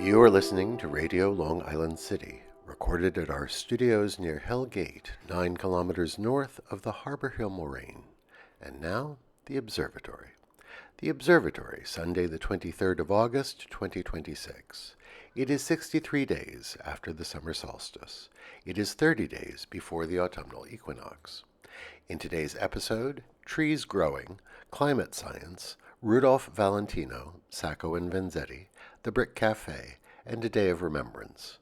You are listening to Radio Long Island City, recorded at our studios near Hell Gate, 9 kilometers north of the Harbor Hill Moraine. And now, the Observatory. The Observatory, Sunday the 23rd of August, 2026. It is 63 days after the summer solstice. It is 30 days before the autumnal equinox. In today's episode, trees growing, climate science, Rudolph Valentino, Sacco and Vanzetti, the Brick Cafe, and a day of remembrance.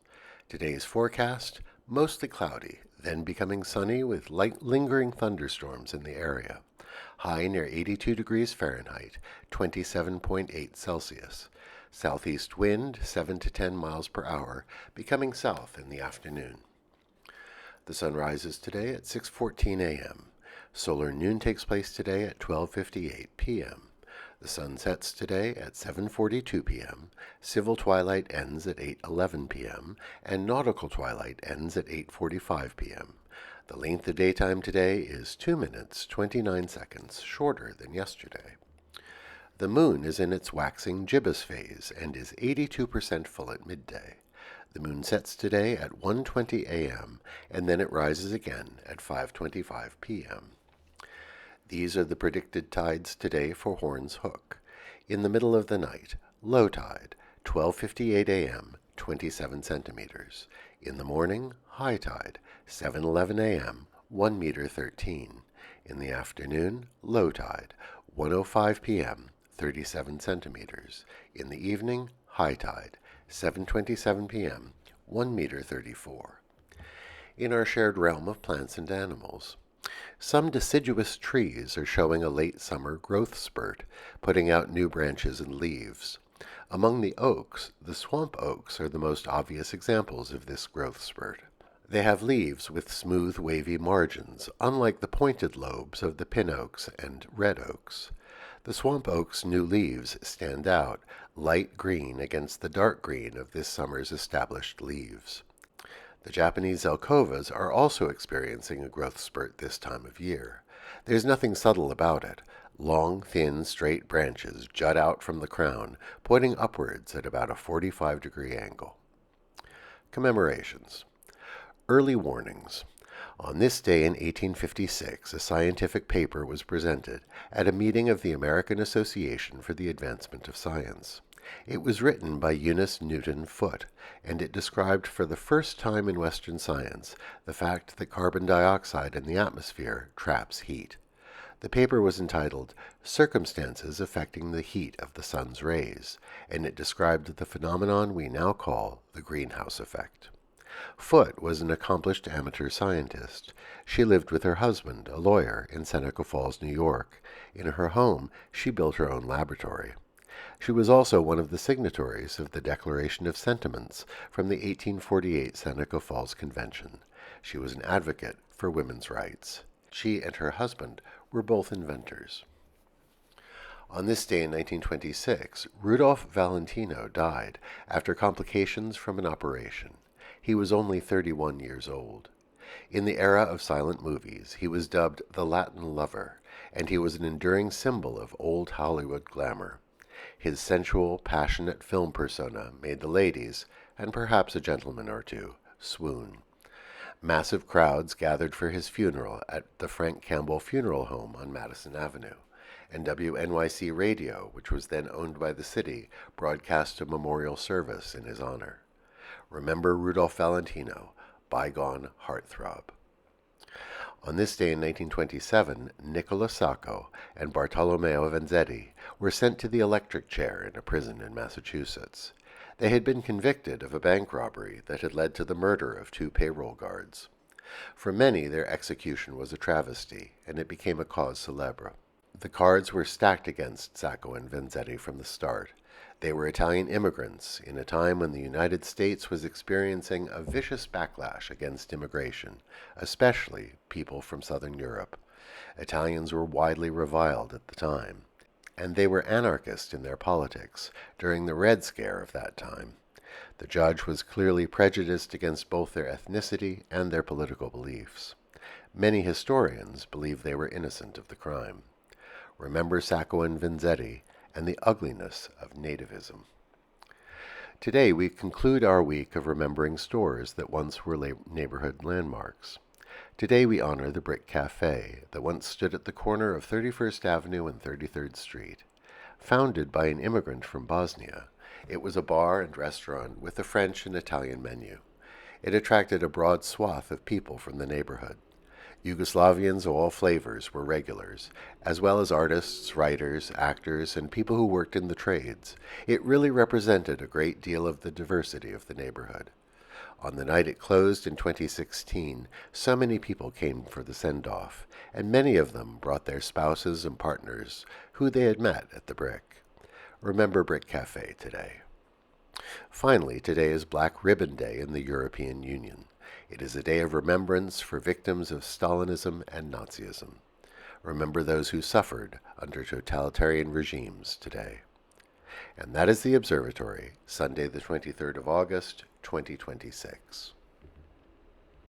Today's forecast, mostly cloudy, then becoming sunny with light lingering thunderstorms in the area. High near 82 degrees Fahrenheit, 27.8 Celsius. Southeast wind 7 to 10 miles per hour, becoming south in the afternoon. The sun rises today at 6:14 a.m. Solar noon takes place today at 12:58 p.m. The sun sets today at 7:42 p.m., civil twilight ends at 8:11 p.m., and nautical twilight ends at 8:45 p.m. The length of daytime today is 2 minutes, 29 seconds, shorter than yesterday. The moon is in its waxing gibbous phase and is 82% full at midday. The moon sets today at 1:20 a.m., and then it rises again at 5:25 p.m. These are the predicted tides today for Horns Hook. In the middle of the night, low tide, 12:58 a.m., 27 centimeters. In the morning, high tide, 7:11 a.m., 1 meter 13. In the afternoon, low tide, 1:05 p.m., 37 centimeters. In the evening, high tide, 7:27 p.m., 1 meter 34. In our shared realm of plants and animals, some deciduous trees are showing a late summer growth spurt, putting out new branches and leaves. Among the oaks, the swamp oaks are the most obvious examples of this growth spurt. They have leaves with smooth, wavy margins, unlike the pointed lobes of the pin oaks and red oaks. The swamp oak's new leaves stand out, light green against the dark green of this summer's established leaves. The Japanese Zelkovas are also experiencing a growth spurt this time of year. There's nothing subtle about it. Long, thin, straight branches jut out from the crown, pointing upwards at about a 45-degree angle. Commemorations. Early warnings. On this day in 1856, a scientific paper was presented at a meeting of the American Association for the Advancement of Science. It was written by Eunice Newton Foote, and it described for the first time in Western science the fact that carbon dioxide in the atmosphere traps heat. The paper was entitled Circumstances Affecting the Heat of the Sun's Rays, and it described the phenomenon we now call the greenhouse effect. Foote was an accomplished amateur scientist. She lived with her husband, a lawyer, in Seneca Falls, New York. In her home, she built her own laboratory. She was also one of the signatories of the Declaration of Sentiments from the 1848 Seneca Falls Convention. She was an advocate for women's rights. She and her husband were both inventors. On this day in 1926, Rudolph Valentino died after complications from an operation. He was only 31 years old. In the era of silent movies, he was dubbed the Latin Lover, and he was an enduring symbol of old Hollywood glamour. His sensual, passionate film persona made the ladies, and perhaps a gentleman or two, swoon. Massive crowds gathered for his funeral at the Frank Campbell Funeral Home on Madison Avenue, and WNYC Radio, which was then owned by the city, broadcast a memorial service in his honor. Remember Rudolph Valentino, bygone heartthrob. On this day in 1927, Nicola Sacco and Bartolomeo Vanzetti were sent to the electric chair in a prison in Massachusetts. They had been convicted of a bank robbery that had led to the murder of 2 payroll guards. For many, their execution was a travesty, and it became a cause célèbre. The cards were stacked against Sacco and Vanzetti from the start. They were Italian immigrants in a time when the United States was experiencing a vicious backlash against immigration, especially people from Southern Europe. Italians were widely reviled at the time, and they were anarchist in their politics during the Red Scare of that time. The judge was clearly prejudiced against both their ethnicity and their political beliefs. Many historians believe they were innocent of the crime. Remember Sacco and Vanzetti and the ugliness of nativism. Today we conclude our week of remembering stores that once were neighborhood landmarks. Today we honor the Brick Cafe that once stood at the corner of 31st Avenue and 33rd Street. Founded by an immigrant from Bosnia, it was a bar and restaurant with a French and Italian menu. It attracted a broad swath of people from the neighborhood. Yugoslavians of all flavors were regulars, as well as artists, writers, actors, and people who worked in the trades. It really represented a great deal of the diversity of the neighborhood. On the night it closed in 2016, so many people came for the send-off, and many of them brought their spouses and partners who they had met at the Brick. Remember Brick Cafe today. Finally, today is Black Ribbon Day in the European Union. It is a day of remembrance for victims of Stalinism and Nazism. Remember those who suffered under totalitarian regimes today. And that is the Observatory, Sunday the 23rd of August, 2026.